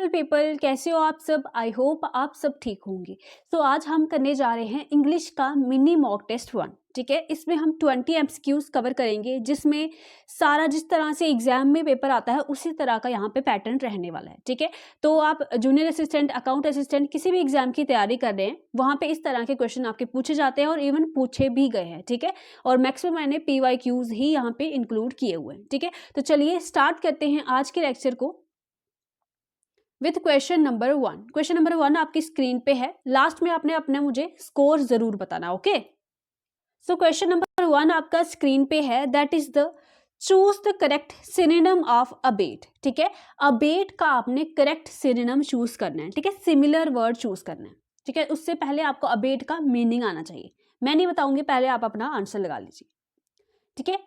Beautiful people, कैसे हो आप सब? आई होप आप सब ठीक होंगे। तो आज हम करने जा रहे हैं इंग्लिश का मिनी मॉक टेस्ट 1। ठीक है, इसमें हम 20 एमसीक्यूज कवर करेंगे, जिसमें सारा जिस तरह से एग्जाम में पेपर आता है उसी तरह का यहाँ पे पैटर्न रहने वाला है। ठीक है, तो आप जूनियर असिस्टेंट, अकाउंट असिस्टेंट, किसी भी एग्जाम की तैयारी कर रहे हैं, वहाँ पे इस तरह के क्वेश्चन आपके पूछे जाते हैं और इवन पूछे भी गए हैं। ठीक है, और मैक्सिमम मैंने PYQs ही यहाँ पे इंक्लूड किए हुए हैं। ठीक है, तो चलिए स्टार्ट करते हैं आज के लेक्चर को with question number 1। Question number 1 आपकी स्क्रीन पे है। लास्ट में आपने अपने मुझे स्कोर जरूर बताना। ओके, सो क्वेश्चन नंबर 1 आपका स्क्रीन पे है। That is the choose the correct synonym of abate. ठीक है, अबेट का आपने करेक्ट सिनोनिम चूज करना है। ठीक है, सिमिलर वर्ड चूज करना है। ठीक है, उससे पहले आपको अबेट का मीनिंग आना चाहिए। मैं नहीं बताऊंगी, पहले आप अपना आंसर लगा लीजिए। ठीक है,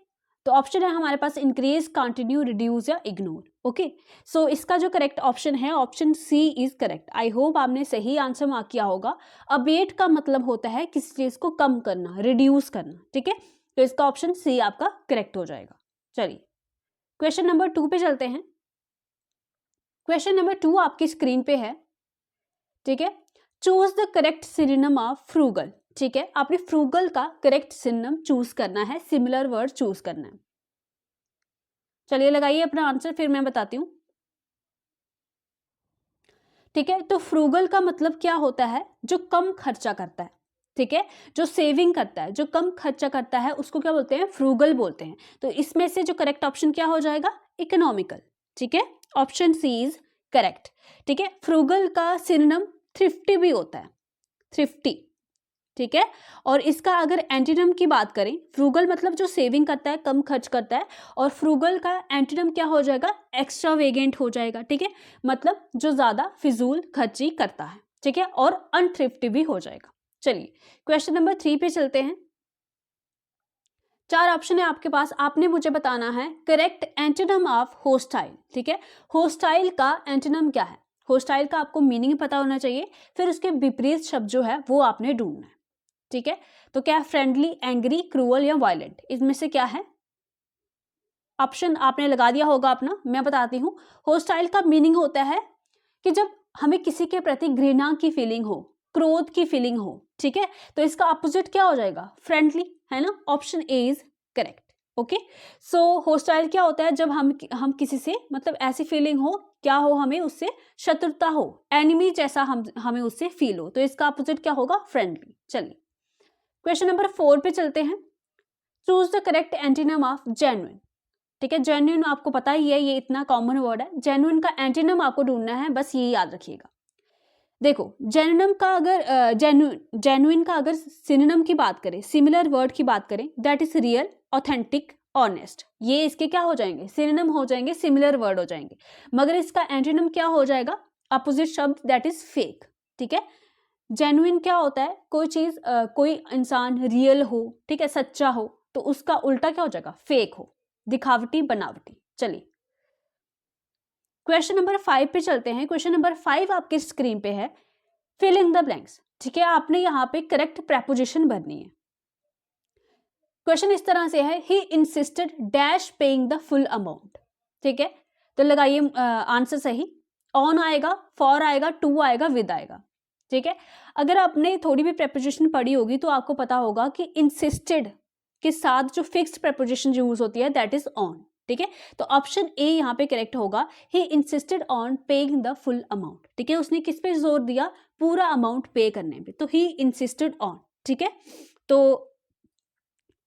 तो ऑप्शन है हमारे पास इंक्रीज, कंटिन्यू, रिड्यूस या इग्नोर। ओके, सो इसका जो करेक्ट ऑप्शन है option C is correct. I hope आपने सही आंसर मार्क किया होगा। अबेट का मतलब होता है किसी चीज को कम करना, रिड्यूस करना। ठीक है, तो इसका ऑप्शन सी आपका करेक्ट हो जाएगा। चलिए क्वेश्चन नंबर 2 पे चलते हैं। क्वेश्चन नंबर 2 आपकी स्क्रीन पे है। ठीक है, choose the correct synonym of frugal. ठीक है, आपने फ्रूगल का करेक्ट सिनोनिम चूज करना है, सिमिलर वर्ड चूज करना है। चलिए लगाइए अपना आंसर, फिर मैं बताती हूँ। ठीक है, तो फ्रूगल का मतलब क्या होता है? जो कम खर्चा करता है। ठीक है, जो सेविंग करता है, जो कम खर्चा करता है, उसको क्या बोलते हैं? फ्रूगल बोलते हैं। तो इसमें से जो करेक्ट ऑप्शन क्या हो जाएगा? इकोनॉमिकल। ठीक है, ऑप्शन सी इज करेक्ट। ठीक है, फ्रूगल का सिनोनिम थ्रिफ्टी भी होता है, थ्रिफ्टी। ठीक है, और इसका अगर एंटीनम की बात करें, फ्रूगल मतलब जो सेविंग करता है, कम खर्च करता है, और फ्रूगल का एंटीनम क्या हो जाएगा? एक्स्ट्रावेगेंट हो जाएगा। ठीक है, मतलब जो ज्यादा फिजूल खर्ची करता है। ठीक है, और अनथ्रिफ्टी भी हो जाएगा। चलिए क्वेश्चन नंबर 3 पे चलते हैं। 4 ऑप्शन है आपके पास, आपने मुझे बताना है करेक्ट एंटीनम ऑफ होस्टाइल। ठीक है, होस्टाइल का एंटीनम क्या है? होस्टाइल का आपको मीनिंग पता होना चाहिए, फिर उसके विपरीत शब्द जो है वो आपने ढूंढना है। ठीक है, तो क्या फ्रेंडली, एंग्री, क्रूअल या वायलेंट? इसमें से क्या है? ऑप्शन आपने लगा दिया होगा अपना, मैं बताती हूँ। होस्टाइल का मीनिंग होता है कि जब हमें किसी के प्रति घृणा की फीलिंग हो, क्रोध की फीलिंग हो। ठीक है, तो इसका अपोजिट क्या हो जाएगा? फ्रेंडली, है ना? Option A is correct. Okay, so hostile क्या होता है? जब हम किसी से मतलब ऐसी फीलिंग हो, क्या हो, हमें उससे शत्रुता हो, एनिमी जैसा हमें उससे फील हो, तो इसका अपोजिट क्या होगा? फ्रेंडली। चलिए क्वेश्चन नंबर 4 पे चलते हैं। Choose the correct antonym of genuine. ठीक है, जेन्युइन आपको पता ही है, ये इतना कॉमन वर्ड है। जेन्युइन का एंटीनम आपको ढूंढना है, बस ये याद रखिएगा। देखो, जेन्युइन का अगर जेन्युइन का अगर सिनोनिम की बात करें, सिमिलर वर्ड की बात करें, that is real, authentic, honest. ये इसके क्या हो जाएंगे? सिनोनिम हो जाएंगे, सिमिलर वर्ड हो जाएंगे। मगर इसका एंटीनम क्या हो जाएगा? अपोजिट शब्द, दैट इज फेक। ठीक है, जेन्युइन क्या होता है? कोई चीज, कोई इंसान रियल हो, ठीक है, सच्चा हो, तो उसका उल्टा क्या हो जाएगा? फेक हो, दिखावटी, बनावटी। चलिए क्वेश्चन नंबर 5 पे चलते हैं। क्वेश्चन नंबर 5 आपके स्क्रीन पे है। Fill in the blanks. ठीक है, आपने यहाँ पे करेक्ट प्रेपोजिशन भरनी है। क्वेश्चन इस तरह से है, he insisted dash paying the full amount. ठीक है, तो लगाइए आंसर सही। ऑन आएगा, फॉर आएगा, टू आएगा, विद आएगा। ठीक है, अगर आपने थोड़ी भी प्रेपोजिशन पढ़ी होगी तो आपको पता होगा कि इंसिस्टेड के साथ जो फिक्स्ड प्रेपोजिशन यूज होती है, दैट इज ऑन। ठीक है, तो ऑप्शन ए यहाँ पे करेक्ट होगा। He insisted on paying the full amount. ठीक है, उसने किस पे जोर दिया? पूरा अमाउंट पे करने पे, तो ही इंसिस्टेड ऑन। ठीक है, तो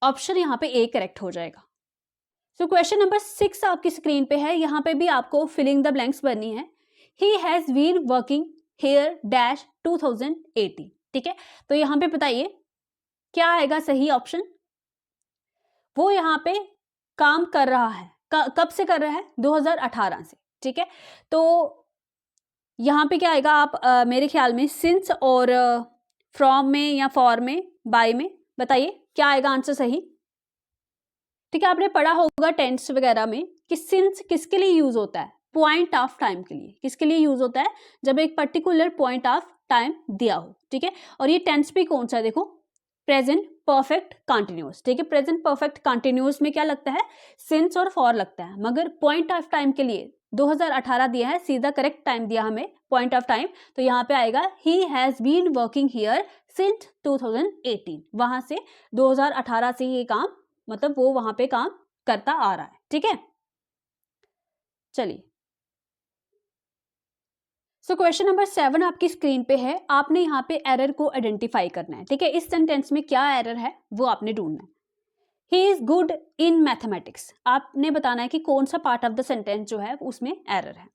ऑप्शन यहाँ पे ए करेक्ट हो जाएगा। सो क्वेश्चन नंबर 6 आपकी स्क्रीन पे है। यहाँ पे भी आपको फिलिंग द ब्लैंक्स भरनी है। He has been working here dash 2018। ठीक है, तो यहाँ पे बताइए क्या आएगा सही ऑप्शन? वो यहाँ पे काम कर रहा है, कब से कर रहा है? 2018 से। ठीक है, तो यहाँ पे क्या आएगा? आप मेरे ख्याल में सिंस और फ्रॉम में या फॉर में, बाय में, बताइए क्या आएगा आंसर सही? ठीक है, आपने पढ़ा होगा टेंस वगैरह में कि सिंस किसके लिए यूज होता है? पॉइंट ऑफ टाइम के लिए। किसके लिए यूज होता है? जब एक पर्टिकुलर पॉइंट ऑफ टाइम दिया हो। ठीक है, और ये टेंस भी कौन सा है? देखो, प्रेजेंट परफेक्ट कंटिन्यूअस। ठीक है, प्रेजेंट परफेक्ट कंटिन्यूअस में क्या लगता है? सिंस और फॉर लगता है, मगर पॉइंट ऑफ टाइम के लिए 2018 दिया है, सीधा करेक्ट टाइम दिया हमें, पॉइंट ऑफ टाइम, तो यहाँ पे आएगा he has been working here since 2018। वहां से 2018 से ये काम, मतलब वो वहां पे काम करता आ रहा है, ठीक है। चलिए, सो क्वेश्चन नंबर 7 आपकी स्क्रीन पे है, आपने यहाँ पे एरर को आइडेंटिफाई करना है, ठीक है। इस सेंटेंस में क्या एरर है वो आपने ढूंढना है। ही इज गुड इन मैथमेटिक्स, आपने बताना है कि कौन सा पार्ट ऑफ द सेंटेंस जो है उसमें एरर है।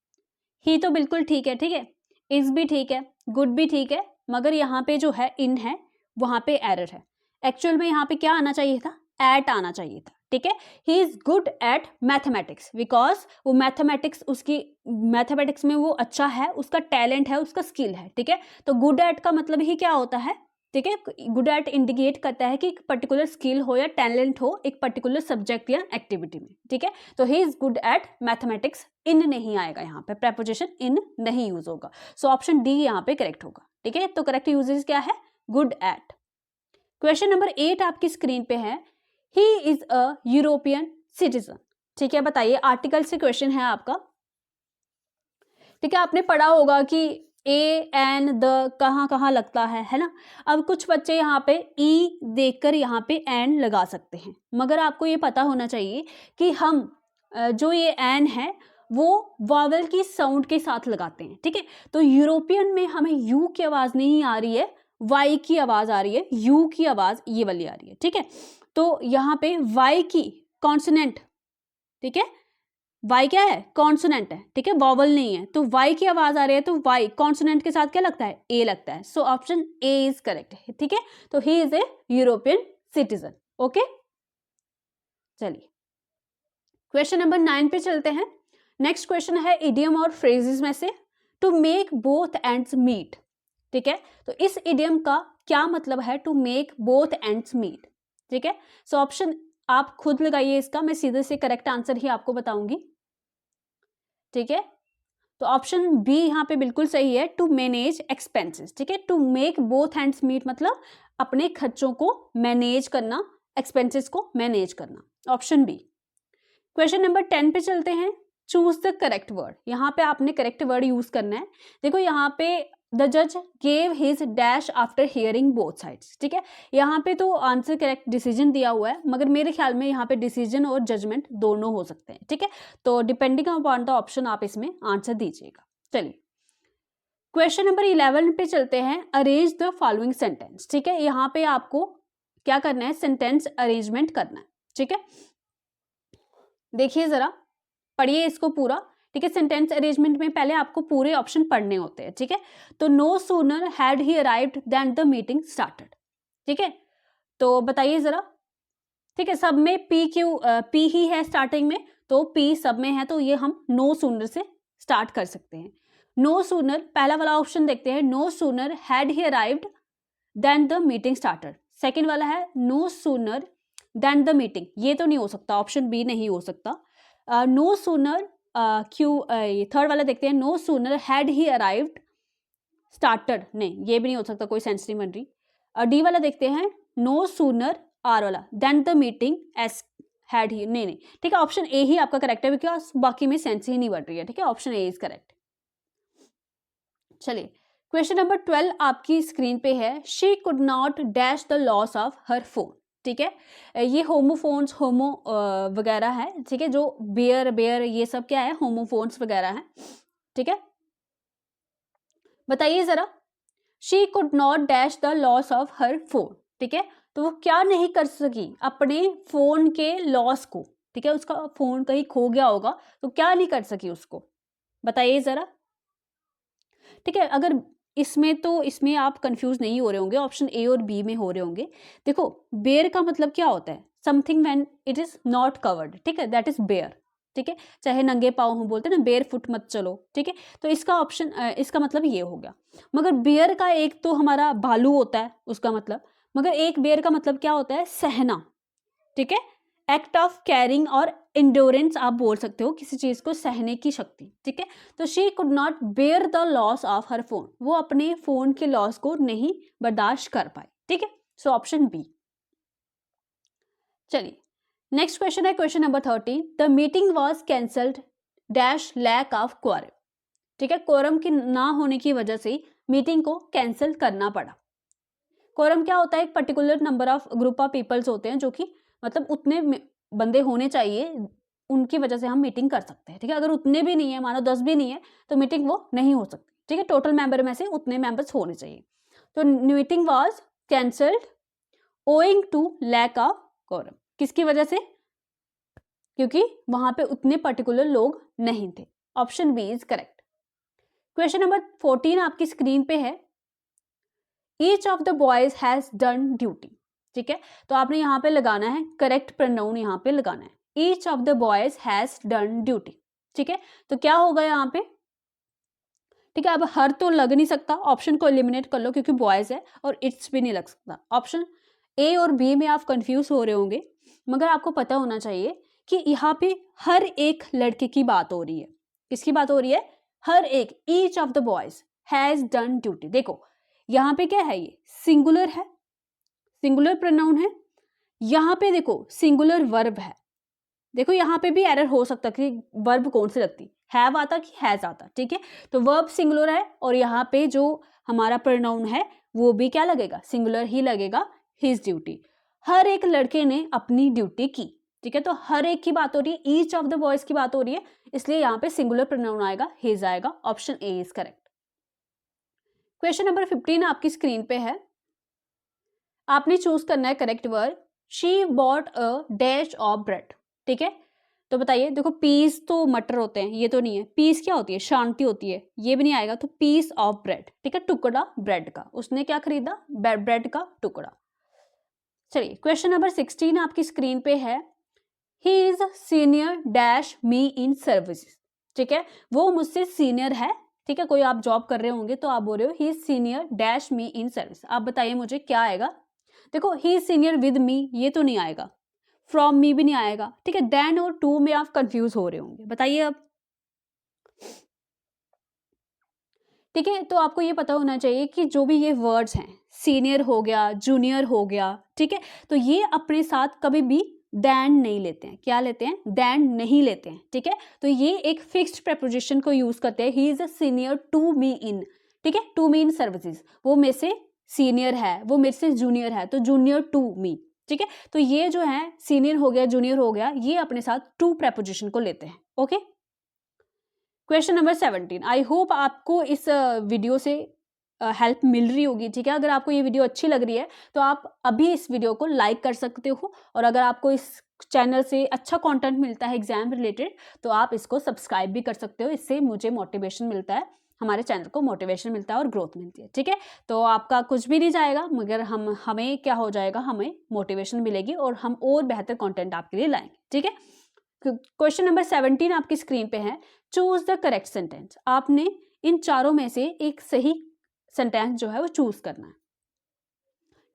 ही तो बिल्कुल ठीक है, ठीक है, इज भी ठीक है, गुड भी ठीक है, मगर यहाँ पे जो है इन है, वहां पे एरर है। एक्चुअल में यहाँ पे क्या आना चाहिए था, एट आना चाहिए था, ठीक है। ही is good at mathematics, because वो मैथमेटिक्स, उसकी मैथमेटिक्स में वो अच्छा है, उसका टैलेंट है, उसका स्किल है, ठीक है। तो गुड एट का मतलब ही क्या होता है, ठीक है, गुड एट इंडिकेट करता है कि एक पर्टिकुलर स्किल हो या टैलेंट हो एक पर्टिकुलर सब्जेक्ट या एक्टिविटी में, ठीक है। तो he is good at mathematics, in नहीं आएगा यहाँ पे, प्रेपोजिशन इन नहीं यूज होगा। सो ऑप्शन डी यहाँ पे करेक्ट होगा, ठीक है। तो करेक्ट यूजेस क्या है, गुड एट। क्वेश्चन नंबर 8 आपकी स्क्रीन पे है, ही इज अ यूरोपियन सिटीजन, ठीक है। बताइए, आर्टिकल से क्वेश्चन है आपका, ठीक है। आपने पढ़ा होगा कि ए एन द कहाँ कहाँ लगता है ना। अब कुछ बच्चे यहाँ पे ई देखकर यहाँ पे एन लगा सकते हैं, मगर आपको ये पता होना चाहिए कि हम जो ये एन है वो वॉवल की साउंड के साथ लगाते हैं, ठीक है। तो यूरोपियन में हमें यू की आवाज नहीं आ रही है, वाई की आवाज आ रही है, यू की आवाज ये वाली आ रही है, ठीक है। तो यहाँ पे वाई की कॉन्सोनेंट, ठीक है, वाई क्या है, कॉन्सोनेंट है, ठीक है, वॉवल नहीं है, तो वाई की आवाज आ रही है, तो वाई कॉन्सोनेंट के साथ क्या लगता है, ए लगता है। So option A is correct है, ठीक है। तो he is a European citizen, okay. चलिए, क्वेश्चन नंबर 9 पे चलते हैं। नेक्स्ट क्वेश्चन है इडियम और फ्रेजेस में से, to make both ends meet, ठीक है। तो इस इडियम का क्या मतलब है, to make both ends meet, ठीक है। सो ऑप्शन आप खुद लगाइए इसका, मैं सीधे से करेक्ट आंसर ही आपको बताऊंगी, ठीक है। तो ऑप्शन बी यहाँ पे बिल्कुल सही है, टू मैनेज एक्सपेंसेस, ठीक है। To make both hands meet मतलब अपने खर्चों को मैनेज करना, एक्सपेंसेस को मैनेज करना, ऑप्शन बी। क्वेश्चन नंबर 10 पे चलते हैं, चूज द करेक्ट वर्ड। यहाँ पे आपने करेक्ट वर्ड यूज करना है। देखो यहाँ पे द जज gave his dash after hearing both sides, ठीक है। यहाँ पे तो आंसर करेक्ट डिसीजन दिया हुआ है, मगर मेरे ख्याल में यहाँ पे डिसीजन और जजमेंट दोनों हो सकते हैं, ठीक है। तो डिपेंडिंग अपॉन द ऑप्शन आप इसमें आंसर दीजिएगा। चलिए, क्वेश्चन नंबर 11 पे चलते हैं, अरेंज द फॉलोइंग सेंटेंस, ठीक है। यहाँ पे आपको क्या करना है, सेंटेंस अरेंजमेंट करना है, ठीक है। देखिए जरा, पढ़िए इसको पूरा, ठीक है। सेंटेंस अरेंजमेंट में पहले आपको पूरे ऑप्शन पढ़ने होते हैं, ठीक है। तो no sooner had he arrived then the meeting started, ठीक है। तो बताइए जरा, ठीक है, सब में पी क्यू पी ही है स्टार्टिंग में, तो पी सब में है, तो ये हम नो सूनर से स्टार्ट कर सकते हैं। नो सूनर, पहला वाला ऑप्शन देखते हैं, no sooner had he arrived then the meeting started. Second वाला है no sooner then the meeting, ये तो नहीं हो सकता, ऑप्शन बी नहीं हो सकता। नो सूनर ये थर्ड वाला देखते हैं, no sooner had he arrived started, नहीं ये भी नहीं हो सकता, कोई सेंस नहीं बन रही। डी वाला देखते हैं, नो सूनर आर वाला then the meeting as had he, नहीं नहीं, ठीक है। ऑप्शन ए ही आपका करेक्ट है, बिकॉज बाकी में सेंस ही नहीं बन रही है, ठीक है। Option A is correct. चलिए, क्वेश्चन नंबर 12 आपकी स्क्रीन पे है, she could not dash the loss of her phone, ठीक है। ये होमोफोन्स होमो वगैरह है, ठीक है। जो बेयर बेयर ये सब क्या है, होमोफोन्स वगैरह है, ठीक है। बताइए जरा, she could not dash the loss of her phone, ठीक है। तो वो क्या नहीं कर सकी, अपने फोन के लॉस को, ठीक है। उसका फोन कहीं खो गया होगा, तो क्या नहीं कर सकी उसको, बताइए जरा, ठीक है। अगर इसमें आप कंफ्यूज नहीं हो रहे होंगे, ऑप्शन ए और बी में हो रहे होंगे। देखो, बेयर का मतलब क्या होता है, something when it is not covered, ठीक है, दैट इज बेयर, ठीक है। चाहे नंगे पाँव हो, बोलते हैं ना बेयर फुट मत चलो, ठीक है। तो इसका ऑप्शन इसका मतलब ये हो गया। मगर बेयर का एक तो हमारा भालू होता है उसका मतलब, मगर एक बेयर का मतलब क्या होता है, सहना, ठीक है। एक्ट ऑफ कैरिंग और इंडोरेंस आप बोल सकते हो, किसी चीज को सहने की शक्ति, ठीक है। तो she could not bear the loss of her phone, वो अपने फोन के लॉस को नहीं बर्दाश्त कर पाई, ठीक है। So option B. चलिए, नेक्स्ट क्वेश्चन है question number 13, the meeting was cancelled dash lack of quorum, ठीक है, क्वारम की ना होने की वजह से मीटिंग को कैंसिल करना पड़ा। क्वारम क्या होता है? एक particular number of group of peoples होते हैं जो कि मतलब उतने बंदे होने चाहिए, उनकी वजह से हम मीटिंग कर सकते हैं, ठीक है। अगर उतने भी नहीं है, मानो 10 भी नहीं है, तो मीटिंग वो नहीं हो सकती, ठीक है। टोटल मेंबर में से उतने मेंबर्स होने चाहिए। तो meeting was cancelled owing to lack of quorum, किसकी वजह से? क्योंकि वहां पे उतने पर्टिकुलर लोग नहीं थे। Option B is correct. Question number 14 आपकी स्क्रीन पे है। Each of the boys has done duty, ठीक है। तो आपने यहाँ पे लगाना है करेक्ट प्रोनाउन, यहाँ पे लगाना है each of the boys has done duty, ठीक है। तो क्या होगा यहाँ पे? ठीक है, अब हर तो लग नहीं सकता, ऑप्शन को एलिमिनेट कर लो क्योंकि बॉयज है, और इट्स भी नहीं लग सकता। ऑप्शन ए और बी में आप कंफ्यूज हो रहे होंगे, मगर आपको पता होना चाहिए कि यहाँ पे हर एक लड़के की बात हो रही है। किसकी बात हो रही है? हर एक, each of the boys has done duty. देखो यहाँ पे क्या है, ये सिंगुलर है, सिंगुलर प्रोनाउन है। यहाँ पे देखो सिंगुलर वर्ब है। देखो यहाँ पे भी एरर हो सकता कि वर्ब कौन सी लगती, हैव आता कि हैज आता, ठीक है। तो वर्ब सिंगुलर है और यहाँ पे जो हमारा प्रोनाउन है वो भी क्या लगेगा? सिंगुलर ही लगेगा, हिज ड्यूटी। हर एक लड़के ने अपनी ड्यूटी की, ठीक है। तो हर एक की बात हो रही है, ईच ऑफ द बॉयज की बात हो रही है, इसलिए यहाँ पे सिंगुलर प्रोनाउन आएगा, हिज आएगा। Option A is correct. Question number 15 आपकी स्क्रीन पे है। आपने चूज करना है correct word. She bought a dash of bread, ठीक है। तो बताइए, देखो पीस तो मटर होते हैं, ये तो नहीं है। पीस क्या होती है? शांति होती है, ये भी नहीं आएगा। तो पीस ऑफ ब्रेड, ठीक है, टुकड़ा ब्रेड का। उसने क्या खरीदा? ब्रेड का टुकड़ा। चलिए क्वेश्चन नंबर 16 आपकी स्क्रीन पे है। He is senior dash me in services, ठीक है। वो मुझसे सीनियर है, ठीक है। कोई आप जॉब कर रहे होंगे तो आप बोल रहे हो he is senior dash me in service. आप बताइए मुझे क्या आएगा? देखो he is senior with me, ये तो नहीं आएगा। फ्रॉम मी भी नहीं आएगा, ठीक है। देन और टू में आप कंफ्यूज हो रहे होंगे, बताइए अब। ठीक है, तो आपको ये पता होना चाहिए कि जो भी ये वर्ड्स हैं, सीनियर हो गया, जूनियर हो गया, ठीक है, तो ये अपने साथ कभी भी दैन नहीं लेते हैं। क्या लेते हैं? दैन नहीं लेते हैं, ठीक है। तो ये एक फिक्स्ड प्रेपोजिशन को यूज करते हैं। He is a senior to me in, ठीक है, टू मी इन सर्विसेज। वो मेरे से सीनियर है, वो मेरे से जूनियर है, तो जूनियर टू मी, ठीक है। तो ये जो है सीनियर हो गया, जूनियर हो गया, ये अपने साथ टू प्रेपोजिशन को लेते हैं। Okay, question number 17। I hope आपको इस वीडियो से हेल्प मिल रही होगी, ठीक है। अगर आपको ये वीडियो अच्छी लग रही है तो आप अभी इस वीडियो को लाइक कर सकते हो, और अगर आपको इस चैनल से अच्छा कंटेंट मिलता है एग्जाम रिलेटेड तो आप इसको सब्सक्राइब भी कर सकते हो। इससे मुझे मोटिवेशन मिलता है, हमारे चैनल को मोटिवेशन मिलता है और ग्रोथ मिलती है, ठीक है। तो आपका कुछ भी नहीं जाएगा, मगर हमें क्या हो जाएगा, हमें मोटिवेशन मिलेगी और हम और बेहतर कंटेंट आपके लिए लाएंगे, ठीक है। क्वेश्चन नंबर 17 आपकी स्क्रीन पे है। Choose the correct sentence. आपने इन चारों में से एक सही सेंटेंस जो है वो चूज करना है।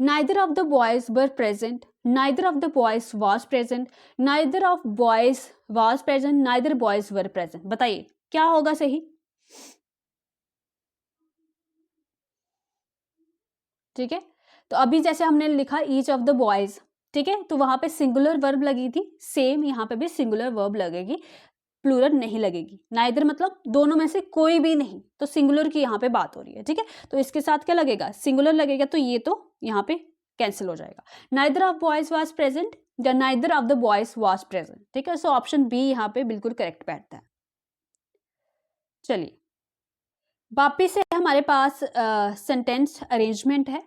Neither of the boys were present, neither of the boys was present, neither of boys was present, neither boys were present। बताइए क्या होगा सही? ठीक है, तो अभी जैसे हमने लिखा ईच ऑफ द बॉयज, ठीक है, तो वहां पे सिंगुलर वर्ब लगी थी, सेम यहाँ पे भी सिंगुलर वर्ब लगेगी, प्लूरल नहीं लगेगी। नाइदर मतलब दोनों में से कोई भी नहीं, तो सिंगुलर की यहाँ पे बात हो रही है, ठीक है। तो इसके साथ क्या लगेगा? सिंगुलर लगेगा, तो ये तो यहाँ पे कैंसिल हो जाएगा। Neither of boys was present या neither of the boys was present, ठीक है। सो ऑप्शन बी यहाँ पे बिल्कुल करेक्ट बैठता है। चलिए वापिस से हमारे पास सेंटेंस अरेंजमेंट है।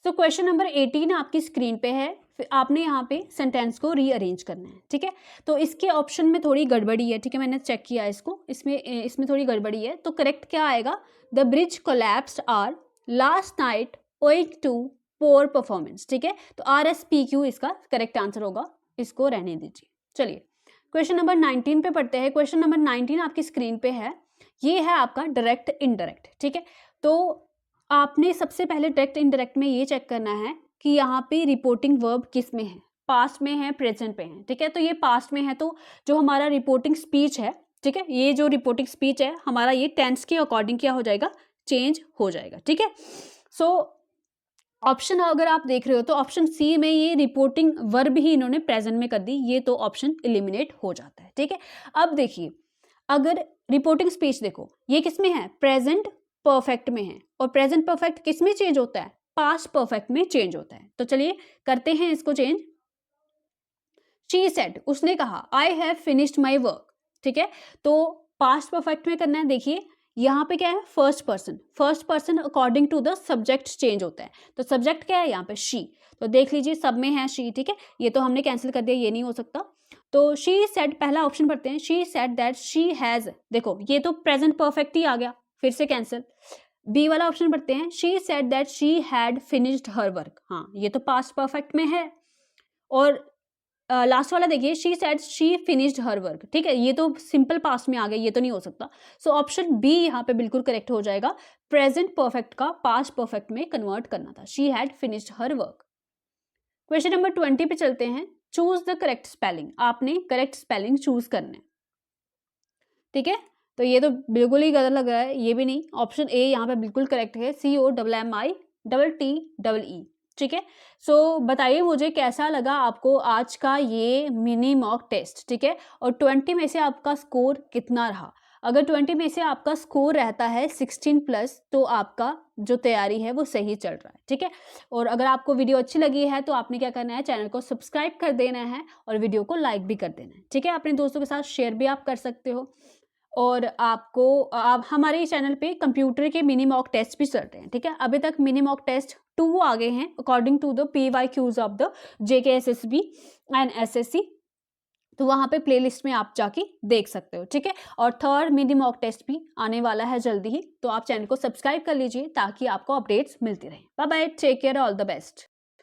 तो क्वेश्चन नंबर 18 आपकी स्क्रीन पे है। फिर आपने यहाँ पे सेंटेंस को रीअरेंज करना है, ठीक है। तो इसके ऑप्शन में थोड़ी गड़बड़ी है, ठीक है, मैंने चेक किया इसको, इसमें थोड़ी गड़बड़ी है। तो करेक्ट क्या आएगा? The bridge collapsed or last night owing to poor performance, ठीक है। तो RSPQ इसका करेक्ट आंसर होगा, इसको रहने दीजिए। चलिए क्वेश्चन नंबर 19 पे पढ़ते हैं। क्वेश्चन नंबर 19 आपकी स्क्रीन पे है। ये है आपका डायरेक्ट इनडायरेक्ट, ठीक है। तो आपने सबसे पहले डायरेक्ट इनडायरेक्ट में ये चेक करना है कि यहाँ पे रिपोर्टिंग वर्ब किस में है, पास्ट में है, प्रेजेंट में है, ठीक है। तो ये पास्ट में है, तो जो हमारा रिपोर्टिंग स्पीच है, ठीक है, ये जो रिपोर्टिंग स्पीच है हमारा, ये टेंस के अकॉर्डिंग क्या हो जाएगा? चेंज हो जाएगा, ठीक है। सो ऑप्शन अगर आप देख रहे हो तो ऑप्शन सी में ये रिपोर्टिंग वर्ब ही इन्होंने प्रेजेंट में कर दी, ये तो ऑप्शन एलिमिनेट हो जाता है, ठीक है। अब देखिए अगर रिपोर्टिंग स्पीच देखो, ये किस में है, प्रेजेंट परफेक्ट में है, और प्रेजेंट परफेक्ट किस में चेंज होता है, पास्ट परफेक्ट में चेंज होता है। तो चलिए करते हैं इसको चेंज। शी सेड, उसने कहा, I have finished my work, ठीक है। तो पास्ट परफेक्ट में करना है, देखिए यहाँ पे क्या है, first person according to the subject change होता है। तो सब्जेक्ट क्या है यहाँ पे, शी। तो देख लीजिए सब में है शी, ठीक है, ये तो हमने कैंसिल कर दिया, ये नहीं हो सकता। तो शी सेड, पहला ऑप्शन पढ़ते हैं, she said that she has, देखो ये तो प्रेजेंट परफेक्ट ही आ गया, फिर से कैंसिल। बी वाला ऑप्शन पढ़ते हैं, she said that she had finished her work, हाँ ये तो पास्ट परफेक्ट में है। और लास्ट वाला देखिए, she said she finished her work, ठीक है, ये तो सिंपल पास्ट में आ गया, ये तो नहीं हो सकता। सो ऑप्शन बी यहाँ पे बिल्कुल करेक्ट हो जाएगा, प्रेजेंट परफेक्ट का पास्ट परफेक्ट में कन्वर्ट करना था, she had finished her work. Question number 20 पे चलते हैं, चूज द करेक्ट स्पेलिंग, आपने करेक्ट स्पेलिंग चूज करना है, ठीक है। तो ये तो बिल्कुल ही गलत लग रहा है, ये भी नहीं, ऑप्शन ए यहाँ पे बिल्कुल करेक्ट है, COMMITTEE, ठीक है। सो बताइए मुझे कैसा लगा आपको आज का ये मिनी मॉक टेस्ट, ठीक है, और 20 में से आपका स्कोर कितना रहा। अगर 20 में से आपका स्कोर रहता है 16+, तो आपका जो तैयारी है वो सही चल रहा है, ठीक है। और अगर आपको वीडियो अच्छी लगी है तो आपने क्या करना है, चैनल को सब्सक्राइब कर देना है और वीडियो को लाइक भी कर देना है, ठीक है। अपने दोस्तों के साथ शेयर भी आप कर सकते हो। और आपको आप हमारे चैनल पे कंप्यूटर के मिनी मॉक टेस्ट भी चल रहे हैं, ठीक है। अभी तक मिनी मॉक टेस्ट 2 आ गए हैं according to the PYQs of the JKSSB and SSC, तो वहाँ पे प्लेलिस्ट में आप जाके देख सकते हो, ठीक है। और थर्ड मिनी मॉक टेस्ट भी आने वाला है जल्दी ही, तो आप चैनल को सब्सक्राइब कर लीजिए ताकि आपको अपडेट्स मिलती रहें। Bye bye, take care, all the best.